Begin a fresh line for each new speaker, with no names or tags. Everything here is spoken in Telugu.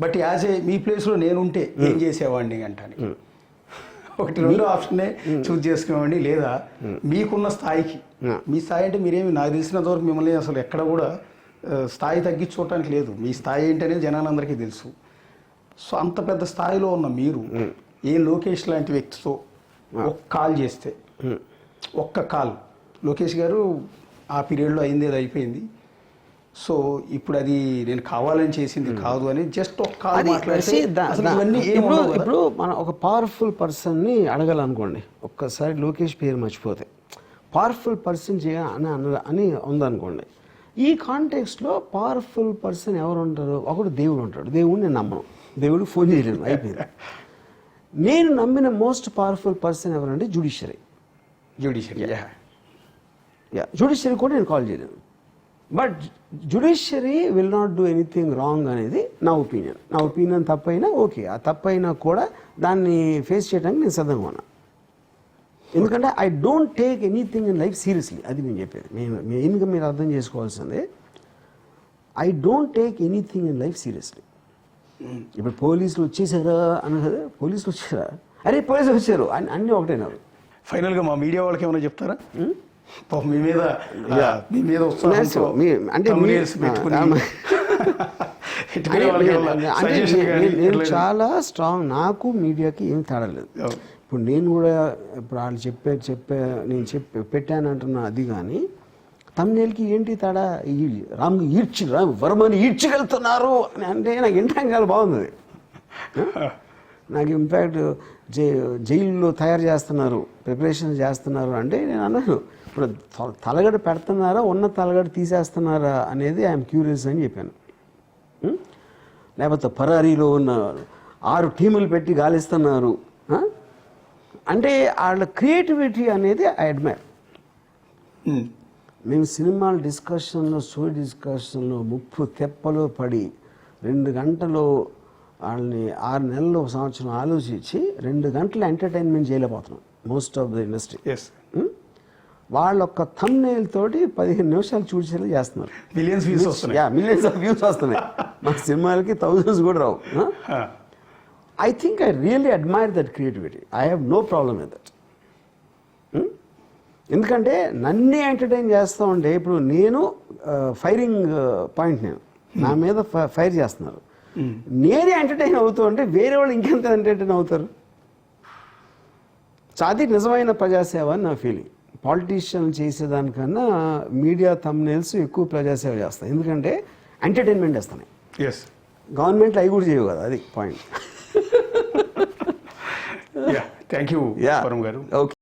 బట్ యాజ్ ఏ మీ ప్లేస్లో నేనుంటే ఏం చేసేవాడిని అంటానికి ఒకటి రెండో ఆప్షన్నే చూస్ చేసుకునేవాడిని. లేదా మీకున్న స్థాయికి, మీ స్థాయి అంటే మీరేమి నాకు తెలిసినంత వరకు మిమ్మల్ని అసలు ఎక్కడ కూడా స్థాయి తగ్గించుకోవటానికి లేదు. మీ స్థాయి ఏంటనేది జనాలందరికీ తెలుసు. సో అంత పెద్ద స్థాయిలో ఉన్న మీరు ఏ లోకేష్ లాంటి వ్యక్తితో ఒక్క కాల్ చేస్తే, ఒక్క కాల్ లోకేష్ గారు ఆ పీరియడ్లో అయింది అది అయిపోయింది, సో ఇప్పుడు అది నేను కావాలని చేసింది కాదు అని జస్ట్ ఒక కాల్ మాట్లాడితే
ఇప్పుడు మనం ఒక పవర్ఫుల్ పర్సన్ని అడగాలనుకోండి, ఒక్కసారి లోకేష్ పేరు మర్చిపోతే పవర్ఫుల్ పర్సన్ అని ఉందనుకోండి. ఈ కాంటెక్స్ట్లో పవర్ఫుల్ పర్సన్ ఎవరు ఉంటారు? ఒకడు దేవుడు ఉంటాడు. దేవుడు నేను నమ్మను, దేవుడికి ఫోన్ చేయలేను, అయిపోయింది. నేను నమ్మిన మోస్ట్ పవర్ఫుల్ పర్సన్ ఎవరంటే జ్యుడిషియరీ కూడా నేను కాల్ చేయలేను. But judiciary will not do anything wrong అనేది నా ఒపీనియన్ తప్పైనా ఓకే, ఆ తప్పైనా కూడా దాన్ని ఫేస్ చేయడానికి నేను సిద్ధంగా ఉన్నా. ఎందుకంటే I don't take anything in life seriously. అది నేను చెప్పేది మెయిన్గా మీరు అర్థం చేసుకోవాల్సింది, I don't take anything in life seriously. ఇప్పుడు పోలీసులు వచ్చేసారా అని కదా, పోలీసులు వచ్చారా, అరే పోలీసులు వచ్చారు అని అన్నీ ఒకటేనారు.
ఫైనల్గా మా మీడియా వాళ్ళకి ఏమైనా చెప్తారా? మీ మీద
అంటే నేను చాలా స్ట్రాంగ్, నాకు మీడియాకి ఏం తేడా లేదు. ఇప్పుడు నేను కూడా ఇప్పుడు వాళ్ళు పెట్టాను అంటున్నా, అది కానీ తమ్నేల్కి ఏంటి తేడా? వర్మని ఈడ్చికెళ్తున్నారు అని అంటే నాకు ఇంటాంగాలు బాగుంది. నాకు ఇంపాక్ట్ జైల్లో తయారు చేస్తున్నారు, ప్రిపరేషన్ చేస్తున్నారు అంటే నేను అన్నాను, ఇప్పుడు తలగడ పెడుతున్నారా, ఉన్న తలగడ తీసేస్తున్నారా అనేది ఐఎమ్ క్యూరియస్ అని చెప్పాను. లేకపోతే పరారీలో ఉన్న 6 టీములు పెట్టి గాలిస్తున్నారు అంటే వాళ్ళ క్రియేటివిటీ అనేది ఐ అడ్మైర్. మేము సినిమాల డిస్కషన్లో, స్టోరీ డిస్కషన్లో ముప్పు తెప్పలో పడి 2 గంటలు వాళ్ళని 6 నెలలు, 1 సంవత్సరం ఆలోచించి 2 గంటలు ఎంటర్టైన్మెంట్ చేయలేకపోతున్నాం మోస్ట్ ఆఫ్ ద ఇండస్ట్రీ. వాళ్ళ ఒక్క థంబ్నెయిల్ తోటి 15 నిమిషాలు చూసేలా చేస్తున్నారు.
మిలియన్స్
ఆఫ్ వ్యూస్ వస్తున్నాయి. మా సినిమాలకి థౌజండ్స్ కూడా రావు. I think I really admire that creativity. I have no problem with that. ఎందుకంటే నన్నే ఎంటర్టైన్ చేస్తూ ఉంటే, ఇప్పుడు నేను ఫైరింగ్ పాయింట్, నేను నా మీద ఫైర్ చేస్తున్నారు, నేనే ఎంటర్టైన్ అవుతూ ఉంటే వేరే వాళ్ళు ఇంకెంత ఎంటర్టైన్ అవుతారు? సో అది నిజమైన ప్రజాసేవ అని నా ఫీలింగ్. పాలిటీషియన్ చేసేదానికన్నా మీడియా థంబ్నెయిల్స్ ఎక్కువ ప్రజాసేవ చేస్తాయి, ఎందుకంటే ఎంటర్టైన్మెంట్ వేస్తున్నాయి. గవర్నమెంట్ అవి కూడా చేయవు కదా, అది పాయింట్.
థ్యాంక్ యూ గారు.
ఓకే.